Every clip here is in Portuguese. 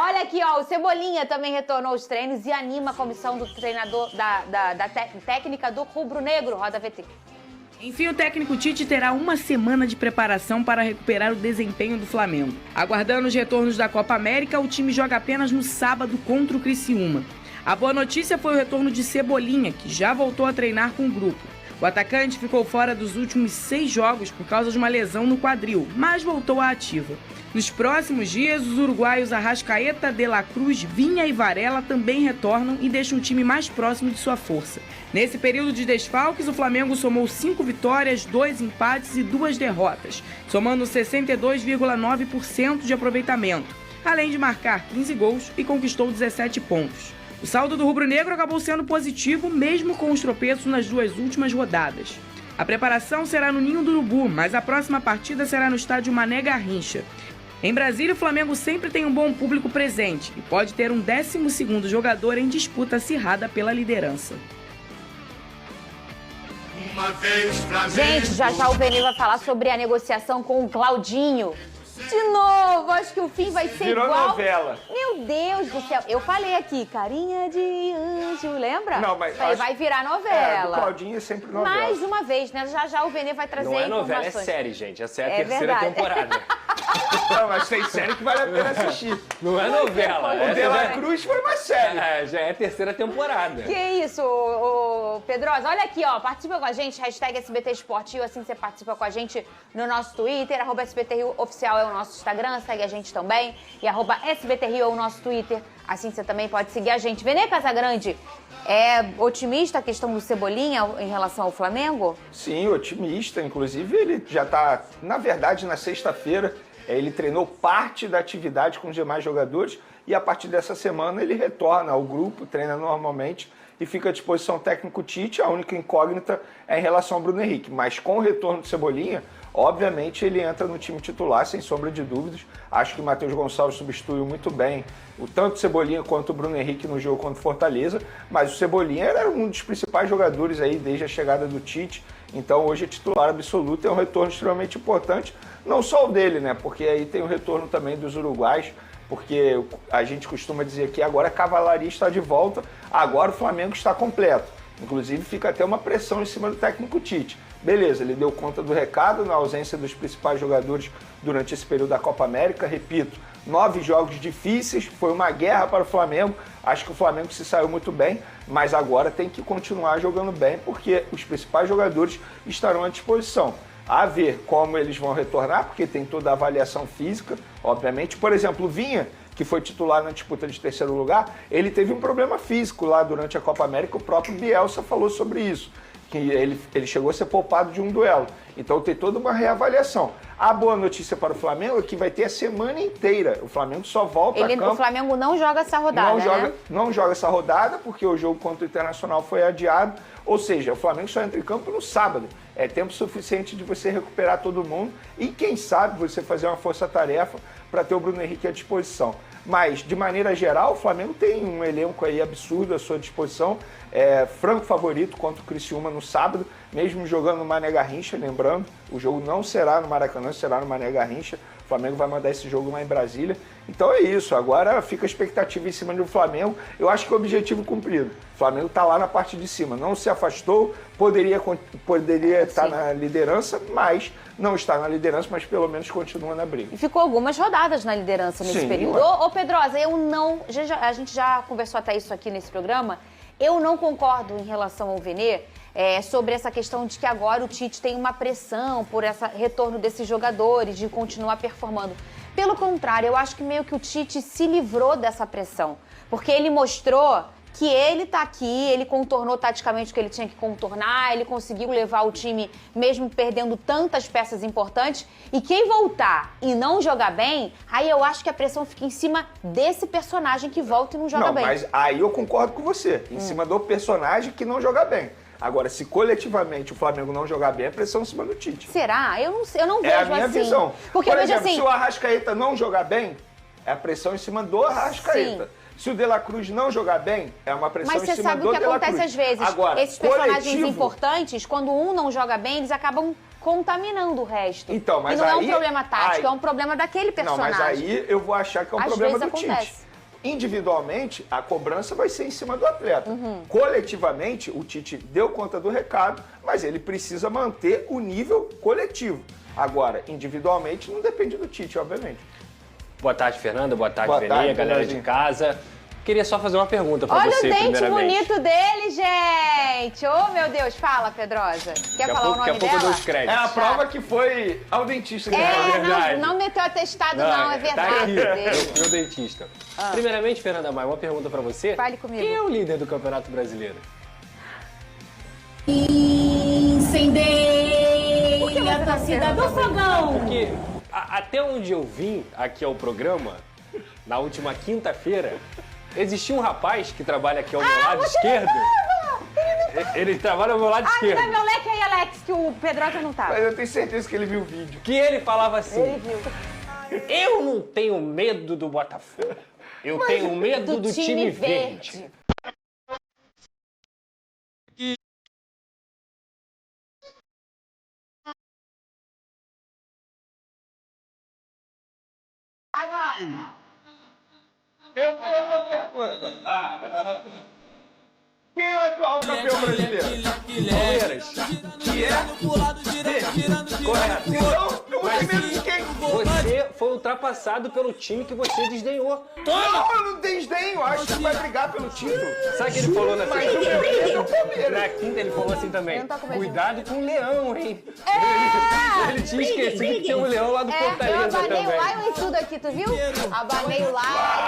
Olha aqui, ó, o Cebolinha também retornou aos treinos e anima a comissão do treinador técnica do rubro-negro, Roda VT. Enfim, o técnico Tite terá uma semana de preparação para recuperar o desempenho do Flamengo. Aguardando os retornos da Copa América, o time joga apenas no sábado contra o Criciúma. A boa notícia foi o retorno de Cebolinha, que já voltou a treinar com o grupo. O atacante ficou fora dos últimos 6 jogos por causa de uma lesão no quadril, mas voltou à ativa. Nos próximos dias, os uruguaios Arrascaeta, De La Cruz, Vinha e Varela também retornam e deixam o time mais próximo de sua força. Nesse período de desfalques, o Flamengo somou 5 vitórias, 2 empates e 2 derrotas, somando 62,9% de aproveitamento, além de marcar 15 gols e conquistou 17 pontos. O saldo do rubro-negro acabou sendo positivo, mesmo com os tropeços nas 2 últimas rodadas. A preparação será no Ninho do Urubu, mas a próxima partida será no estádio Mané Garrincha. Em Brasília, o Flamengo sempre tem um bom público presente e pode ter um 12º jogador em disputa acirrada pela liderança. Gente, já o Vene vai falar sobre a negociação com o Claudinho. De novo, acho que o fim vai ser Virou igual. novela. Meu Deus do céu. Eu falei aqui, carinha de anjo, lembra? Não, mas vai virar novela. O Claudinho é sempre novela. Mais uma vez, né? Já o Vene vai trazer informações. Não é novela, é série, gente. Essa é a terceira temporada. Não, mas tem série que vale a pena assistir. Não é novela. O De La Cruz foi uma série. Já é a terceira temporada. Que isso, ô Pedrosa. Olha aqui, ó. Participa com a gente, hashtag SBT Esportivo. Assim você participa com a gente no nosso Twitter. @SBT Rio Oficial é o nosso Instagram. Segue a gente também. E @SBT Rio é o nosso Twitter. Assim você também pode seguir a gente. Vene Casagrande, é otimista a questão do Cebolinha em relação ao Flamengo? Sim, otimista. Inclusive, ele já está, na verdade, na sexta-feira, ele treinou parte da atividade com os demais jogadores e a partir dessa semana ele retorna ao grupo, treina normalmente e fica à disposição técnico Tite. A única incógnita é em relação ao Bruno Henrique, mas com o retorno do Cebolinha, obviamente ele entra no time titular, sem sombra de dúvidas. Acho que o Matheus Gonçalves substituiu muito bem tanto o Cebolinha quanto o Bruno Henrique no jogo contra o Fortaleza, mas o Cebolinha era um dos principais jogadores aí desde a chegada do Tite, então hoje é titular absoluto, é um retorno extremamente importante, não só o dele, né, porque aí tem o retorno também dos uruguais, porque a gente costuma dizer que agora a cavalaria está de volta, agora o Flamengo está completo. Inclusive fica até uma pressão em cima do técnico Tite. Beleza, ele deu conta do recado na ausência dos principais jogadores durante esse período da Copa América. Repito, 9 jogos difíceis, foi uma guerra para o Flamengo. Acho que o Flamengo se saiu muito bem, mas agora tem que continuar jogando bem porque os principais jogadores estarão à disposição. A ver como eles vão retornar, porque tem toda a avaliação física, obviamente. Por exemplo, o Vinha, que foi titular na disputa de terceiro lugar, ele teve um problema físico lá durante a Copa América, o próprio Bielsa falou sobre isso, que ele chegou a ser poupado de um duelo. Então tem toda uma reavaliação. A boa notícia para o Flamengo é que vai ter a semana inteira. O Flamengo só volta a campo. O Flamengo não joga essa rodada, não joga essa rodada, porque o jogo contra o Internacional foi adiado. Ou seja, o Flamengo só entra em campo no sábado. É tempo suficiente de você recuperar todo mundo e, quem sabe, você fazer uma força-tarefa para ter o Bruno Henrique à disposição. Mas, de maneira geral, o Flamengo tem um elenco aí absurdo à sua disposição. É franco favorito contra o Criciúma no sábado, mesmo jogando no Mané Garrincha, lembrando, o jogo não será no Maracanã, será no Mané Garrincha. O Flamengo vai mandar esse jogo lá em Brasília. Então é isso, agora fica a expectativa em cima do Flamengo. Eu acho que o objetivo cumprido. O Flamengo está lá na parte de cima, não se afastou, poderia estar na liderança, mas não está na liderança, mas pelo menos continua na briga. E ficou algumas rodadas na liderança nesse período. Ô Pedrosa, a gente já conversou até isso aqui nesse programa, eu não concordo em relação ao Vene sobre essa questão de que agora o Tite tem uma pressão por esse retorno desses jogadores, de continuar performando. Pelo contrário, eu acho que meio que o Tite se livrou dessa pressão, porque ele mostrou que ele tá aqui, ele contornou taticamente o que ele tinha que contornar, ele conseguiu levar o time mesmo perdendo tantas peças importantes, e quem voltar e não jogar bem, aí eu acho que a pressão fica em cima desse personagem que volta e não joga bem. Mas aí eu concordo com você, em cima do personagem que não joga bem. Agora, se coletivamente o Flamengo não jogar bem, é pressão em cima do Tite. Será? Eu não vejo assim. É a minha visão. Porque por eu vejo exemplo, assim, se o Arrascaeta não jogar bem, é a pressão em cima do Arrascaeta. Sim. Se o De La Cruz não jogar bem, é uma pressão mas em cima do De La Cruz. Mas você sabe o que acontece às vezes? Agora, esses personagens importantes, quando um não joga bem, eles acabam contaminando o resto. Então, mas e não aí, é um problema tático, é um problema daquele personagem. Não, mas aí eu vou achar que é um problema do Tite. individualmente, a cobrança vai ser em cima do atleta. Coletivamente, o Tite deu conta do recado, mas ele precisa manter o nível coletivo. Agora, individualmente, não depende do Tite, obviamente. Boa tarde, Fernanda. Boa tarde, Boa Benê, tarde, galera Brasil. de casa. Queria só fazer uma pergunta pra você, Olha o dente primeiramente. bonito dele, gente! Oh, meu Deus, fala, Pedrosa. Quer falar o nome Daqui a pouco eu dela? dou os créditos. É a prova que foi ao dentista. que É, verdade. não meteu atestado, não, é Tá verdade. aqui, Dele. meu dentista. Primeiramente, Fernanda Maia, uma pergunta pra você. Fale comigo. Quem é o líder do Campeonato Brasileiro? Incendeia a torcida do fogão. Porque até onde eu vim aqui ao programa, na última quinta-feira, existia um rapaz que trabalha aqui ao meu lado esquerdo. Ele trabalha ao meu lado Ah, me esquerdo. dá meu leque aí, Alex, que o Pedrosa não tá. Mas eu tenho certeza que ele viu o vídeo. Que ele falava assim: Ele viu. eu não tenho medo do Botafogo. Eu tenho medo do time verde. Quem é o atual campeão brasileiro? Palmeiras, Que é? correto. Então, eu vou ter medo de quem? Você foi ultrapassado pelo time que você desdenhou. Não, eu não desdenho. Acho que vai brigar pelo título. Sabe o que ele falou na Mas o meu medo é o Palmeiras. Na quinta ele falou assim também: Eu não tô com medo. cuidado com o leão, hein? Ele tinha esquecido que tem um leão lá do É, eu Fortaleza abanei o também. Lion e tudo aqui, tu viu? Abanei o Lion.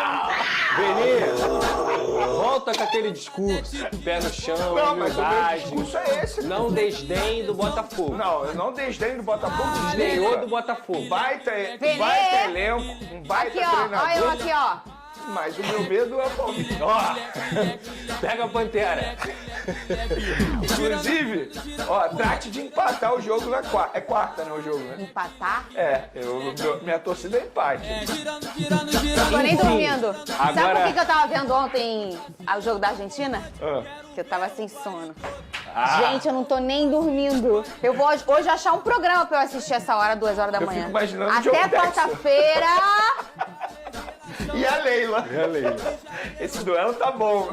Benê, volta com aquele discurso, pé no chão, Não, mas o meu humildade. discurso é esse. Não desdém do Botafogo. Não, eu não desdenho do Botafogo. Desdenhou do Botafogo. Baita Venê. elenco, um baita Aqui, ó. treinador. Olha eu aqui, ó. Mas o meu medo é o Palmeiras. Ó, pega a Pantera. Inclusive, ó, trate de empatar o jogo na quarta. É quarta, né, o jogo, né? Empatar? É, minha torcida é empate. Não tô nem Enfim, dormindo. Sabe agora- por que eu tava vendo ontem o jogo da Argentina? Ah. Que eu tava sem sono. Ah. Gente, eu não tô nem dormindo. Eu vou hoje achar um programa pra eu assistir essa hora, 2 horas da Eu manhã. fico imaginando o Até John Textor. quarta-feira. E a Leila. Esse duelo tá bom.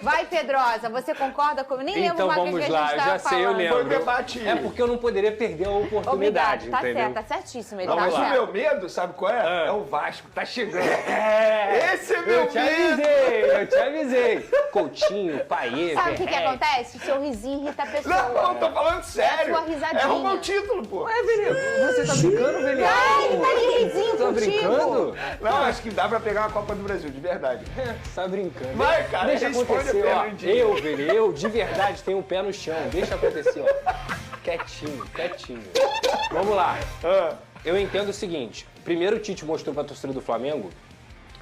Vai, Pedrosa, você concorda comigo? Nem lembro Então mais o vamos que a lá, gente eu tava já sei, eu falando. lembro. Foi um debate. É porque eu não poderia perder a oportunidade, Obrigado, tá entendeu? certo, tá certíssimo. Ele Não, tá mas o certo. meu medo, sabe qual é? Ah. É o Vasco, tá chegando. É, Esse é meu eu te medo. eu te avisei. Coutinho, Paiê, Sabe o que Verrete. acontece? O seu risinho irrita a pessoa. Não, tô falando sério. É a sua risadinha. É roubar o título, pô. Você tá brincando, Benê? Ai, ele tá de risinho Tá contigo. brincando? Não, acho que dá pra pegar uma Copa do Brasil, de verdade. Tá brincando. Vai, cara, Deixa responde acontecer, a ó. perguntinha. Eu, de verdade, tenho um pé no chão. Deixa acontecer, ó. Quietinho, quietinho. Vamos lá. Ah, Eu entendo o seguinte. Primeiro o Tite mostrou pra torcida do Flamengo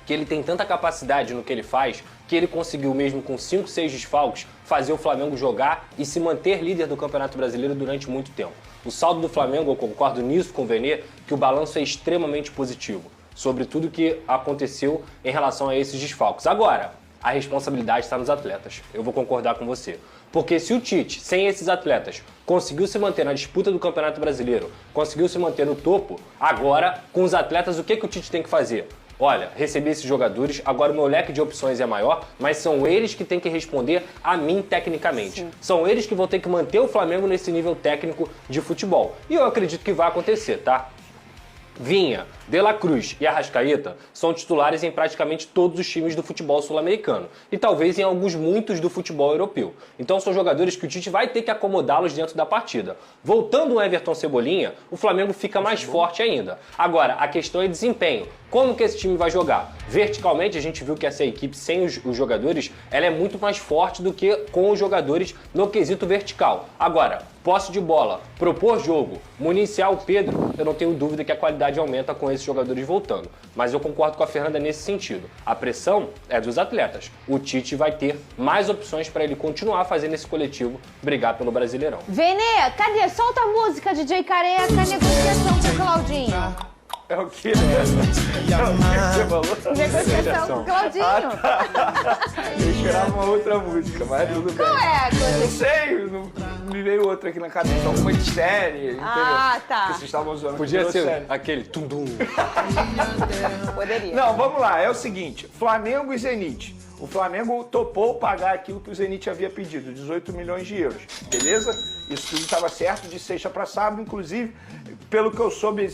que ele tem tanta capacidade no que ele faz que ele conseguiu mesmo com 5, 6 desfalques fazer o Flamengo jogar e se manter líder do Campeonato Brasileiro durante muito tempo. O saldo do Flamengo, eu concordo nisso com o Benê, que o balanço é extremamente positivo sobre tudo que aconteceu em relação a esses desfalques. Agora, a responsabilidade está nos atletas. Eu vou concordar com você. Porque se o Tite, sem esses atletas, conseguiu se manter na disputa do Campeonato Brasileiro, conseguiu se manter no topo, agora, com os atletas, o que o Tite tem que fazer? Olha, recebi esses jogadores, agora o meu leque de opções é maior, mas são eles que têm que responder a mim tecnicamente. Sim. São eles que vão ter que manter o Flamengo nesse nível técnico de futebol. E eu acredito que vai acontecer, tá? Vinha, De La Cruz e Arrascaeta são titulares em praticamente todos os times do futebol sul-americano e talvez em muitos do futebol europeu. Então são jogadores que o Tite vai ter que acomodá-los dentro da partida. Voltando o Everton Cebolinha, o Flamengo fica mais forte ainda. Agora, a questão é desempenho. Como que esse time vai jogar? Verticalmente, a gente viu que essa equipe sem os jogadores, ela é muito mais forte do que com os jogadores no quesito vertical. Agora, posse de bola, propor jogo, municiar o Pedro, eu não tenho dúvida que a qualidade aumenta com esses jogadores voltando. Mas eu concordo com a Fernanda nesse sentido. A pressão é dos atletas. O Tite vai ter mais opções para ele continuar fazendo esse coletivo brigar pelo Brasileirão. Venê, cadê? Solta a música, DJ Careca, negociação com o Claudinho. é o que? É o que você falou? Negociação com o Claudinho. Eu esperava uma outra música, mas tudo bem. Qual é a Não coisa? sei, não... me veio outra aqui na cabeça, alguma de série, entendeu? Ah, tá. Que vocês estavam usando. Podia ser série. aquele tum-dum. Poderia. Não, vamos lá, é o seguinte, Flamengo e Zenit. O Flamengo topou pagar aquilo que o Zenit havia pedido, 18 milhões de euros, beleza? Isso tudo estava certo de sexta para sábado, inclusive, pelo que eu soube,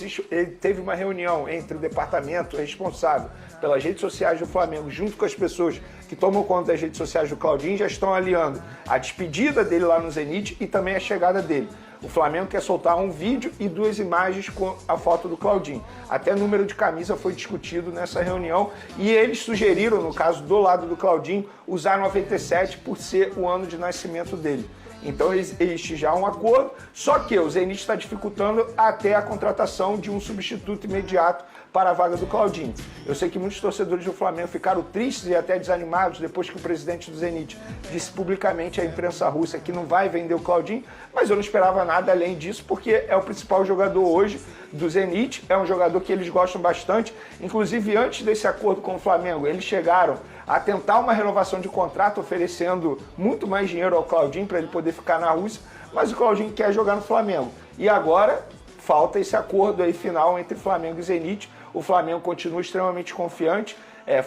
teve uma reunião entre o departamento responsável pelas redes sociais do Flamengo, junto com as pessoas que tomam conta das redes sociais do Claudinho, já estão aliando a despedida dele lá no Zenit e também a chegada dele. O Flamengo quer soltar um vídeo e 2 imagens com a foto do Claudinho. Até número de camisa foi discutido nessa reunião e eles sugeriram, no caso do lado do Claudinho, usar 97 por ser o ano de nascimento dele. Então existe já um acordo, só que o Zenit está dificultando até a contratação de um substituto imediato para a vaga do Claudinho. Eu sei que muitos torcedores do Flamengo ficaram tristes e até desanimados depois que o presidente do Zenit disse publicamente à imprensa russa que não vai vender o Claudinho, mas eu não esperava nada além disso, porque é o principal jogador hoje do Zenit, é um jogador que eles gostam bastante. Inclusive, antes desse acordo com o Flamengo, eles chegaram a tentar uma renovação de contrato, oferecendo muito mais dinheiro ao Claudinho para ele poder ficar na Rússia, mas o Claudinho quer jogar no Flamengo. E agora falta esse acordo aí final entre Flamengo e Zenit. O Flamengo continua extremamente confiante,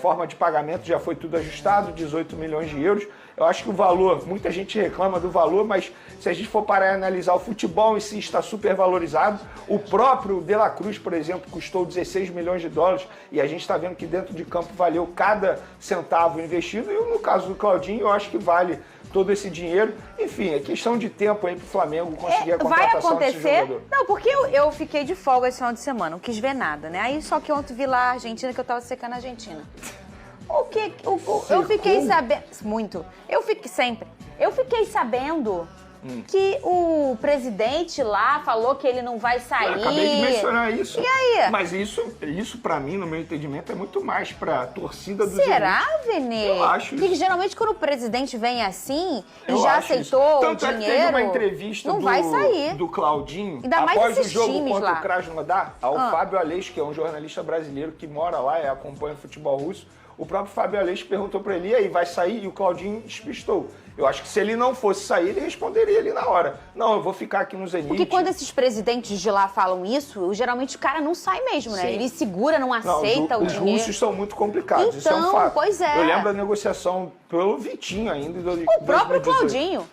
forma de pagamento já foi tudo ajustado, 18 milhões de euros. Eu acho que o valor, muita gente reclama do valor, mas se a gente for parar e analisar, o futebol em si está super valorizado. O próprio De La Cruz, por exemplo, custou 16 milhões de dólares e a gente está vendo que dentro de campo valeu cada centavo investido. E no caso do Claudinho, eu acho que vale todo esse dinheiro. Enfim, é questão de tempo aí pro Flamengo conseguir a contratação desse jogador. Vai acontecer? Não, porque eu fiquei de folga esse final de semana, não quis ver nada, né? Aí só que ontem vi lá a Argentina, que eu tava secando a Argentina. Eu fiquei sabendo... Muito. Eu fiquei sabendo que o presidente lá falou que ele não vai sair. Eu acabei de mencionar isso. E aí? Mas isso para mim, no meu entendimento, é muito mais pra torcida do Será, Zenit. Vene? Eu acho Porque isso. geralmente quando o presidente vem assim e Eu já acho aceitou isso. o Tanto dinheiro, é que teve uma entrevista não vai sair. do Claudinho, Ainda mais após o esses jogo times contra lá. o Krasnodar, ao Fábio Aleixo, que é um jornalista brasileiro que mora lá e acompanha o futebol russo. O próprio Fábio Aleixo perguntou para ele, e aí, vai sair? E o Claudinho despistou. Eu acho que se ele não fosse sair, ele responderia ali na hora. Não, eu vou ficar aqui no Zenit. Porque quando esses presidentes de lá falam isso, geralmente o cara não sai mesmo, né? Sim. Ele segura, não aceita o os dinheiro. Os russos são muito complicados, isso é um Então, fato. pois é. Eu lembro da negociação pelo Vitinho ainda. O próprio 2018. Claudinho.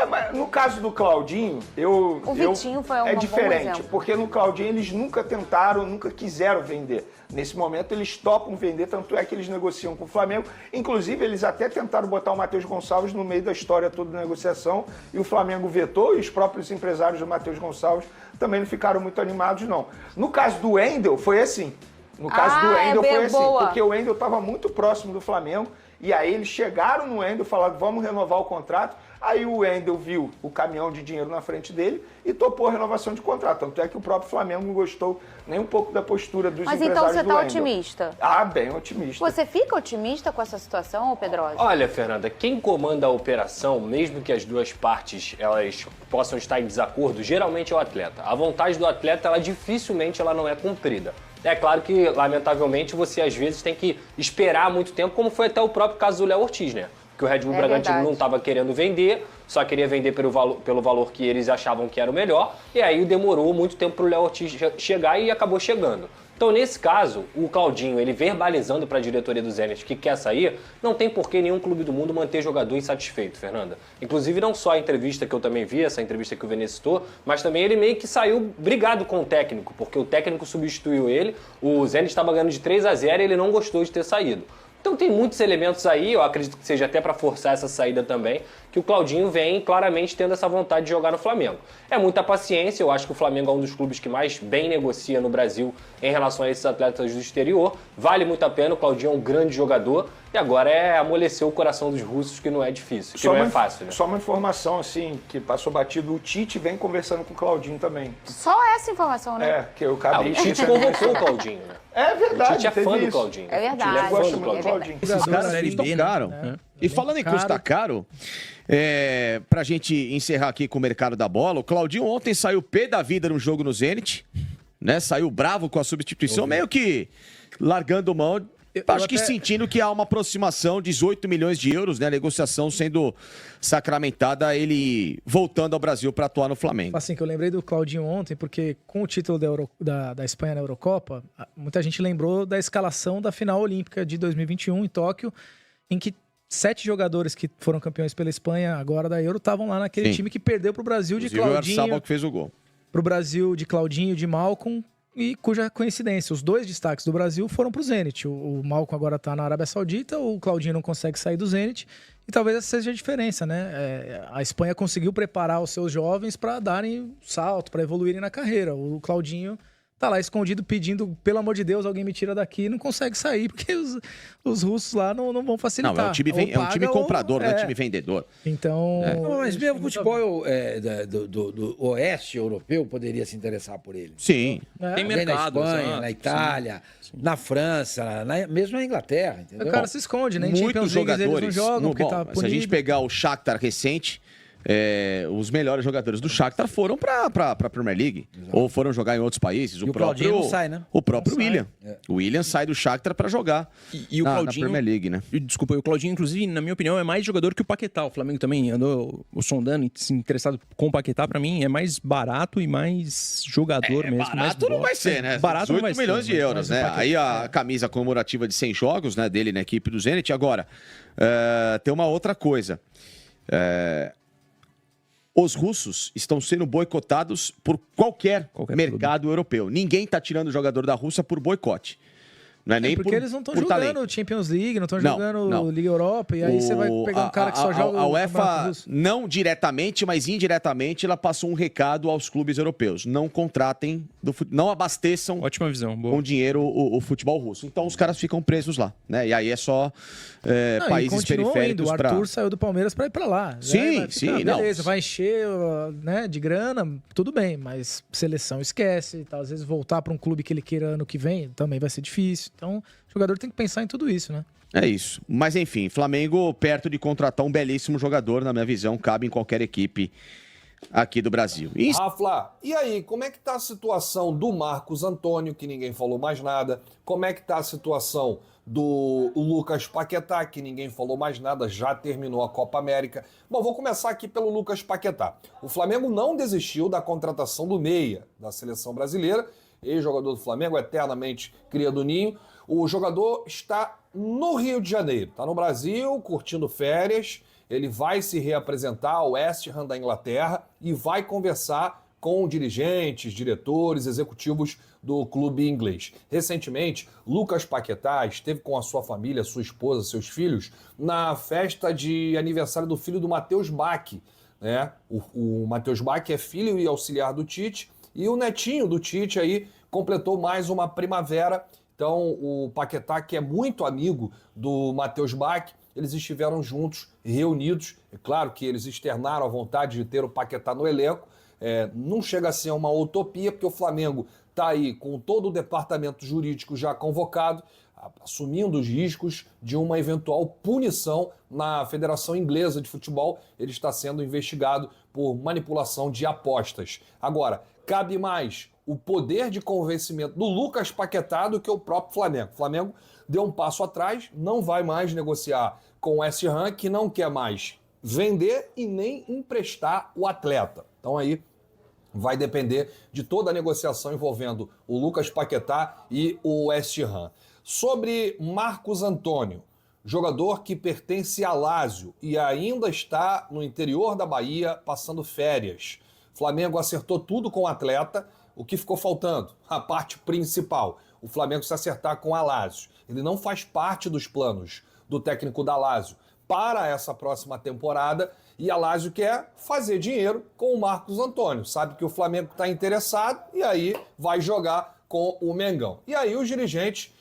Mas no caso do Claudinho, O Vitinho foi um é bom diferente, exemplo. porque no Claudinho eles nunca tentaram, nunca quiseram vender. Nesse momento eles topam vender, tanto é que eles negociam com o Flamengo. Inclusive eles até tentaram botar o Matheus Gonçalves no meio da história toda da negociação e o Flamengo vetou, e os próprios empresários do Matheus Gonçalves também não ficaram muito animados, não. No caso do Wendel, foi assim. No caso do Wendel foi assim, porque o Wendel estava muito próximo do Flamengo, e aí eles chegaram no Wendel e falaram, vamos renovar o contrato. Aí o Wendel viu o caminhão de dinheiro na frente dele e topou a renovação de contrato. Tanto é que o próprio Flamengo não gostou nem um pouco da postura dos empresários do Wendel. Mas então você tá otimista? Ah, bem otimista. Você fica otimista com essa situação, Pedrosa? Olha, Fernanda, quem comanda a operação, mesmo que as duas partes elas possam estar em desacordo, geralmente é o atleta. A vontade do atleta, ela dificilmente ela não é cumprida. É claro que, lamentavelmente, você às vezes tem que esperar muito tempo, como foi até o próprio caso do Léo Ortiz, né? Que o Red Bull Bragantino não estava querendo vender, só queria vender pelo valor que eles achavam que era o melhor, e aí demorou muito tempo para o Léo Ortiz chegar e acabou chegando. Então, nesse caso, o Claudinho, ele verbalizando para a diretoria do Zenit que quer sair, não tem por que nenhum clube do mundo manter jogador insatisfeito, Fernanda. Inclusive, não só a entrevista que eu também vi, essa entrevista que o Vene citou, mas também ele meio que saiu brigado com o técnico, porque o técnico substituiu ele, o Zenit estava ganhando de 3-0 e ele não gostou de ter saído. Então tem muitos elementos aí, eu acredito que seja até para forçar essa saída também, que o Claudinho vem claramente tendo essa vontade de jogar no Flamengo. É muita paciência, eu acho que o Flamengo é um dos clubes que mais bem negocia no Brasil em relação a esses atletas do exterior. Vale muito a pena, o Claudinho é um grande jogador e agora é amolecer o coração dos russos, que não é difícil, que não é fácil, né? Só uma informação, assim, que passou batido, o Tite vem conversando com o Claudinho também. Só essa informação, né? É, que eu acabei... O Tite convocou o Claudinho, né? É verdade, O Tite é fã teve do Claudinho. É verdade. Ele gosta muito do É verdade. Claudinho. Esses caras custam caro. E falando em custar caro, pra gente encerrar aqui com o mercado da bola, o Claudinho ontem saiu pé da vida num jogo no Zenit, né? Saiu bravo com a substituição, meio que largando mão Acho que sentindo que há uma aproximação, 18 milhões de euros, né? A negociação sendo sacramentada, ele voltando ao Brasil para atuar no Flamengo. Assim, que eu lembrei do Claudinho ontem, porque com o título da Espanha na Eurocopa, muita gente lembrou da escalação da final olímpica de 2021 em Tóquio, em que 7 jogadores que foram campeões pela Espanha agora da Euro estavam lá naquele time que perdeu para o Brasil de Claudinho. O Arzabal que fez o gol. Para o Brasil de Claudinho, de Malcom, e cuja coincidência, os 2 destaques do Brasil foram para o Zenit. O Malcom agora está na Arábia Saudita, o Claudinho não consegue sair do Zenit, e talvez essa seja a diferença, né? A Espanha conseguiu preparar os seus jovens para darem salto, para evoluírem na carreira. O Claudinho tá lá escondido pedindo, pelo amor de Deus, alguém me tira daqui, e não consegue sair, porque os russos lá não vão facilitar. Não, é um time comprador, não é um time vendedor. Então... Mas mesmo o futebol do oeste europeu poderia se interessar por ele. Sim. Tem mercado. Na Espanha, na Itália, na França, mesmo na Inglaterra, entendeu? O cara se esconde, né? Em Muitos jogadores eles não jogam, porque tá se a gente pegar o Shakhtar recente, os melhores jogadores do Shakhtar foram para a Premier League. Exato. Ou foram jogar em outros países. O próprio não sai, né? O próprio William. O William sai do Shakhtar para jogar e o Claudinho, na Premier League, né? Desculpa, o Claudinho, inclusive, na minha opinião, é mais jogador que o Paquetá. O Flamengo também andou sondando, se interessado com o Paquetá. Para mim, é mais barato e mais jogador mesmo. Barato não vai ser, né? Barato 18 milhões de euros, né? Aí a camisa comemorativa de 100 jogos, né, dele na equipe do Zenit. Agora, tem uma outra coisa. Os russos estão sendo boicotados por qualquer mercado europeu. Ninguém está tirando o jogador da Rússia por boicote. Não é nem porque eles não estão jogando talento. Champions League, não estão jogando Liga Europa, e aí você vai pegar um cara que só joga a UEFA, não diretamente, mas indiretamente, ela passou um recado aos clubes europeus. Não contratem, não abasteçam Ótima visão, boa. com dinheiro o futebol russo. Então os caras ficam presos lá, né? E aí é só países periféricos. O Arthur saiu do Palmeiras para ir para lá. Sim, Beleza, vai encher, né, de grana, tudo bem, mas seleção esquece, tá? Às vezes voltar para um clube que ele queira ano que vem também vai ser difícil. Então, o jogador tem que pensar em tudo isso, né? É isso. Mas, enfim, Flamengo perto de contratar um belíssimo jogador, na minha visão, cabe em qualquer equipe aqui do Brasil. Rafa, e aí, como é que tá a situação do Marcos Antônio, que ninguém falou mais nada? Como é que tá a situação do Lucas Paquetá, que ninguém falou mais nada, já terminou a Copa América? Bom, vou começar aqui pelo Lucas Paquetá. O Flamengo não desistiu da contratação do meia da seleção brasileira, ex-jogador do Flamengo, eternamente cria do Ninho. O jogador está no Rio de Janeiro, está no Brasil, curtindo férias. Ele vai se reapresentar ao West Ham da Inglaterra e vai conversar com dirigentes, diretores, executivos do clube inglês. Recentemente, Lucas Paquetá esteve com a sua família, sua esposa, seus filhos, na festa de aniversário do filho do Matheus Bach, né? O Matheus Bach é filho e auxiliar do Tite, e o netinho do Tite aí completou mais uma primavera. Então, o Paquetá, que é muito amigo do Matheus Bach, eles estiveram juntos, reunidos. É claro que eles externaram a vontade de ter o Paquetá no elenco. Não chega a ser uma utopia, porque o Flamengo está aí com todo o departamento jurídico já convocado, assumindo os riscos de uma eventual punição na Federação Inglesa de Futebol. Ele está sendo investigado por manipulação de apostas. Agora, cabe mais o poder de convencimento do Lucas Paquetá do que o próprio Flamengo. O Flamengo deu um passo atrás, não vai mais negociar com o West Ham, que não quer mais vender e nem emprestar o atleta. Então aí vai depender de toda a negociação envolvendo o Lucas Paquetá e o West Ham. Sobre Marcos Antônio, jogador que pertence a Lazio e ainda está no interior da Bahia passando férias. Flamengo acertou tudo com o atleta. O que ficou faltando? A parte principal. O Flamengo se acertar com a Lazio. Ele não faz parte dos planos do técnico da Lazio para essa próxima temporada. E a Lazio quer fazer dinheiro com o Marcos Antônio. Sabe que o Flamengo está interessado e aí vai jogar com o Mengão. E aí os dirigentes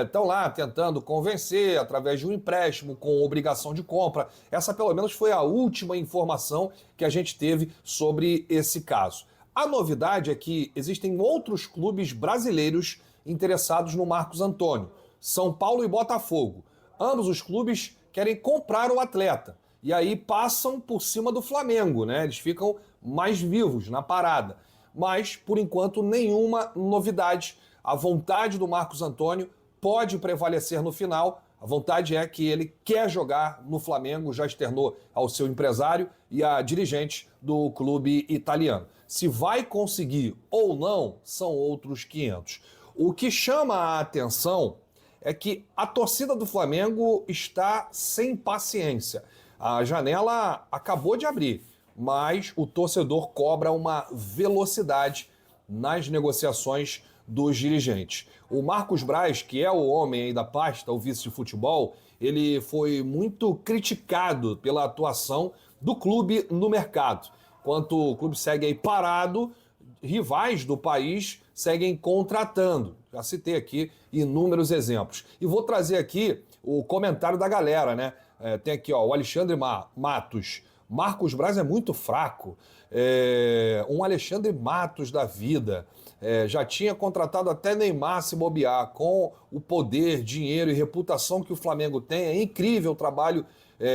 estão lá tentando convencer através de um empréstimo com obrigação de compra. Essa pelo menos foi a última informação que a gente teve sobre esse caso. A novidade é que existem outros clubes brasileiros interessados no Marcos Antônio. São Paulo e Botafogo. Ambos os clubes querem comprar o atleta. E aí passam por cima do Flamengo, né? Eles ficam mais vivos na parada. Mas, por enquanto, nenhuma novidade. A vontade do Marcos Antônio pode prevalecer no final. A vontade é que ele quer jogar no Flamengo, já externou ao seu empresário e a dirigente do clube italiano. Se vai conseguir ou não, são outros 500. O que chama a atenção é que a torcida do Flamengo está sem paciência. A janela acabou de abrir, mas o torcedor cobra uma velocidade nas negociações dos dirigentes. O Marcos Braz, que é o homem aí da pasta, o vice de futebol, ele foi muito criticado pela atuação do clube no mercado. Enquanto o clube segue aí parado, rivais do país seguem contratando. Já citei aqui inúmeros exemplos. E vou trazer aqui o comentário da galera, né? Tem aqui, ó, o Alexandre Matos. Marcos Braz é muito fraco. Um Alexandre Matos da vida. Já tinha contratado até Neymar se bobear. Com o poder, dinheiro e reputação que o Flamengo tem, é incrível o trabalho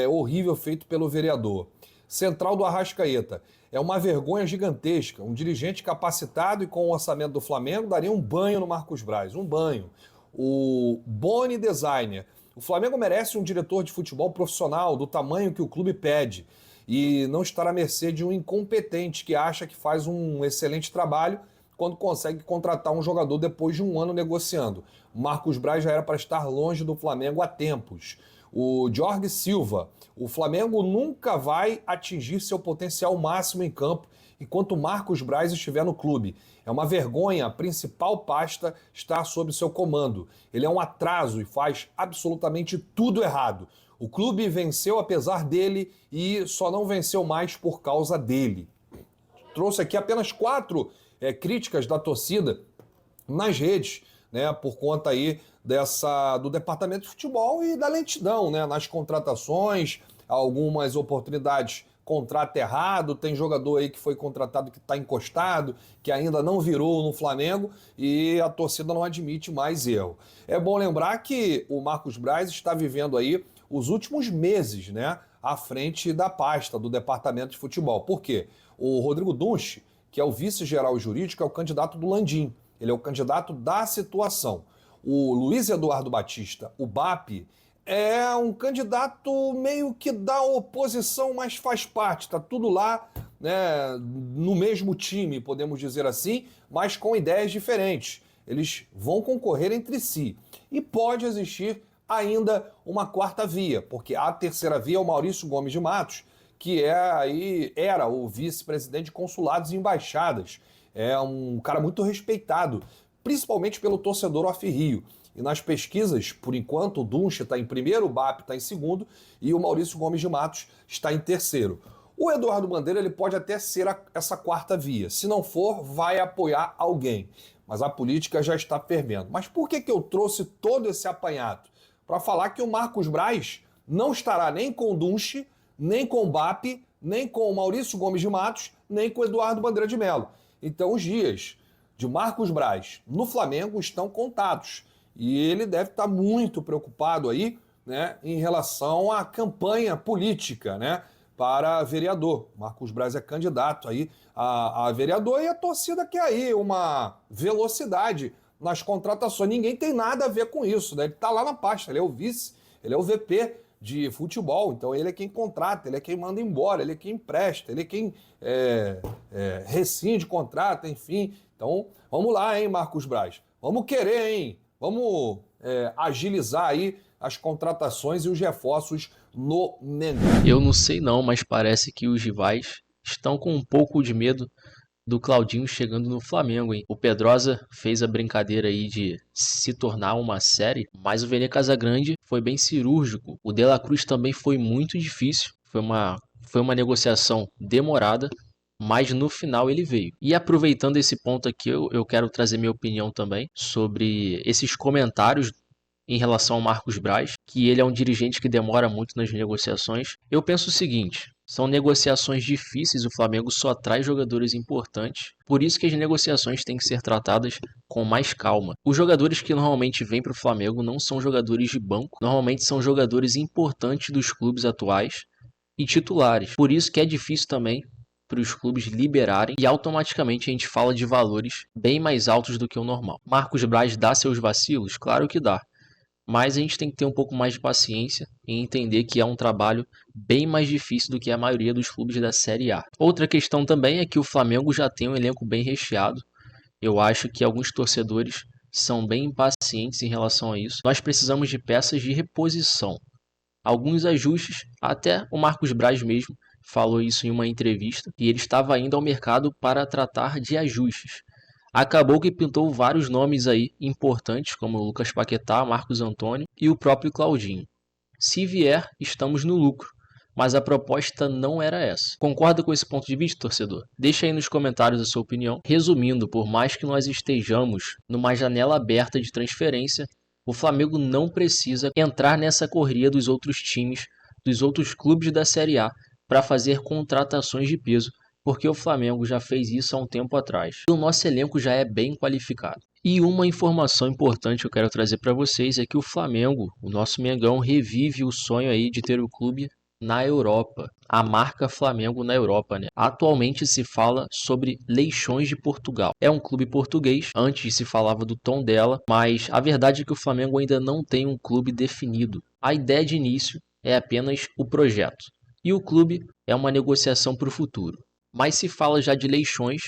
horrível feito pelo vereador. Central do Arrascaeta. É uma vergonha gigantesca. Um dirigente capacitado e com o orçamento do Flamengo daria um banho no Marcos Braz. Um banho. O Boni Designer. O Flamengo merece um diretor de futebol profissional do tamanho que o clube pede e não estar à mercê de um incompetente que acha que faz um excelente trabalho quando consegue contratar um jogador depois de um ano negociando. O Marcos Braz já era para estar longe do Flamengo há tempos. O Jorge Silva. O Flamengo nunca vai atingir seu potencial máximo em campo enquanto o Marcos Braz estiver no clube. É uma vergonha a principal pasta estar sob seu comando. Ele é um atraso e faz absolutamente tudo errado. O clube venceu apesar dele e só não venceu mais por causa dele. Trouxe aqui apenas 4 críticas da torcida nas redes, né, por conta aí do departamento de futebol e da lentidão, né, nas contratações, algumas oportunidades, contrato errado, tem jogador aí que foi contratado que está encostado, que ainda não virou no Flamengo e a torcida não admite mais erro. É bom lembrar que o Marcos Braz está vivendo aí os últimos meses, né, à frente da pasta do departamento de futebol. Por quê? O Rodrigo Dunche, que é o vice-geral jurídico, é o candidato do Landim. Ele é o candidato da situação. O Luiz Eduardo Batista, o BAP, é um candidato meio que da oposição, mas faz parte. Está tudo lá, né, no mesmo time, podemos dizer assim, mas com ideias diferentes. Eles vão concorrer entre si. E pode existir ainda uma quarta via, porque a terceira via é o Maurício Gomes de Matos, que era o vice-presidente de consulados e embaixadas. É um cara muito respeitado, principalmente pelo torcedor off-rio. E nas pesquisas, por enquanto, o Dunche está em primeiro, o BAP está em segundo e o Maurício Gomes de Matos está em terceiro. O Eduardo Bandeira ele pode até ser essa quarta via. Se não for, vai apoiar alguém. Mas a política já está fervendo. Mas por que eu trouxe todo esse apanhado? Para falar que o Marcos Braz não estará nem com o Dunche, nem com o BAP, nem com o Maurício Gomes de Matos, nem com o Eduardo Bandeira de Melo. Então os dias de Marcos Braz no Flamengo estão contados. E ele deve estar muito preocupado aí, né, em relação à campanha política, né, para vereador. Marcos Braz é candidato aí a vereador e a torcida quer aí uma velocidade nas contratações. Ninguém tem nada a ver com isso, né? Ele está lá na pasta, ele é o vice, ele é o VP de futebol, então ele é quem contrata, ele é quem manda embora, ele é quem empresta, ele é quem rescinde contrato, enfim. Então, vamos lá, hein, Marcos Braz? Vamos querer, hein? Vamos agilizar aí as contratações e os reforços no Mengão. Eu não sei não, mas parece que os rivais estão com um pouco de medo do Claudinho chegando no Flamengo, hein? O Pedrosa fez a brincadeira aí de se tornar uma série, mas o Vene Casagrande foi bem cirúrgico. O De La Cruz também foi muito difícil, foi uma negociação demorada, mas no final ele veio. E aproveitando esse ponto aqui, eu quero trazer minha opinião também sobre esses comentários em relação ao Marcos Braz, que ele é um dirigente que demora muito nas negociações. Eu penso o seguinte, são negociações difíceis, o Flamengo só traz jogadores importantes, por isso que as negociações têm que ser tratadas com mais calma. Os jogadores que normalmente vêm para o Flamengo não são jogadores de banco, normalmente são jogadores importantes dos clubes atuais e titulares, por isso que é difícil também para os clubes liberarem e automaticamente a gente fala de valores bem mais altos do que o normal. Marcos Braz dá seus vacilos? Claro que dá. mas a gente tem que ter um pouco mais de paciência e entender que é um trabalho bem mais difícil do que a maioria dos clubes da Série A. Outra questão também é que o Flamengo já tem um elenco bem recheado. Eu acho que alguns torcedores são bem impacientes em relação a isso. Nós precisamos de peças de reposição. Alguns ajustes, até o Marcos Braz mesmo falou isso em uma entrevista, e ele estava indo ao mercado para tratar de ajustes. Acabou que pintou vários nomes aí importantes, como o Lucas Paquetá, Marcos Antônio e o próprio Claudinho. Se vier, estamos no lucro, mas a proposta não era essa. Concorda com esse ponto de vista, torcedor? Deixa aí nos comentários a sua opinião. Resumindo, por mais que nós estejamos numa janela aberta de transferência, o Flamengo não precisa entrar nessa correria dos outros times, dos outros clubes da Série A, para fazer contratações de peso, porque o Flamengo já fez isso há um tempo atrás. O nosso elenco já é bem qualificado. E uma informação importante que eu quero trazer para vocês é que o Flamengo, o nosso Mengão, revive o sonho aí de ter o clube na Europa. A marca Flamengo na Europa, né? Atualmente se fala sobre Leixões de Portugal. É um clube português, antes se falava do Tondela, mas a verdade é que o Flamengo ainda não tem um clube definido. A ideia de início é apenas o projeto. E o clube é uma negociação para o futuro. Mas se fala já de Leixões,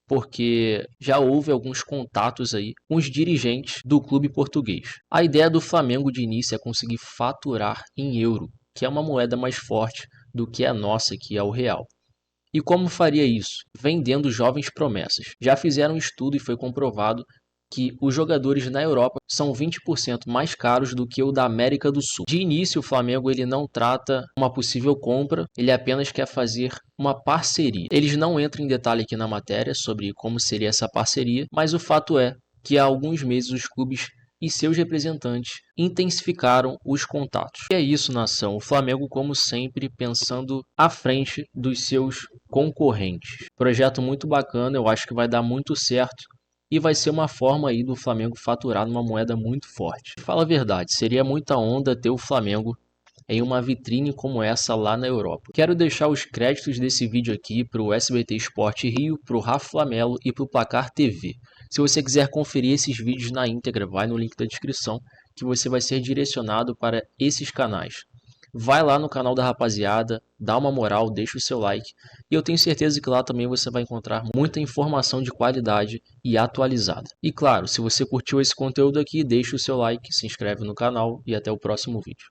porque já houve alguns contatos aí com os dirigentes do clube português. A ideia do Flamengo de início é conseguir faturar em euro, que é uma moeda mais forte do que a nossa, que é o real. E como faria isso? Vendendo jovens promessas. Já fizeram um estudo e foi comprovado que os jogadores na Europa são 20% mais caros do que o da América do Sul. De início, o Flamengo ele não trata uma possível compra, ele apenas quer fazer uma parceria. Eles não entram em detalhe aqui na matéria sobre como seria essa parceria, mas o fato é que há alguns meses os clubes e seus representantes intensificaram os contatos. E é isso, nação. O Flamengo, como sempre, pensando à frente dos seus concorrentes. Projeto muito bacana, eu acho que vai dar muito certo. E vai ser uma forma aí do Flamengo faturar numa moeda muito forte. Fala a verdade, seria muita onda ter o Flamengo em uma vitrine como essa lá na Europa. Quero deixar os créditos desse vídeo aqui para o SBT Sport Rio, para o Rafa Flamelo e para o Placar TV. Se você quiser conferir esses vídeos na íntegra, vai no link da descrição que você vai ser direcionado para esses canais. Vai lá no canal da rapaziada, dá uma moral, deixa o seu like. E eu tenho certeza que lá também você vai encontrar muita informação de qualidade e atualizada. E claro, se você curtiu esse conteúdo aqui, deixa o seu like, se inscreve no canal e até o próximo vídeo.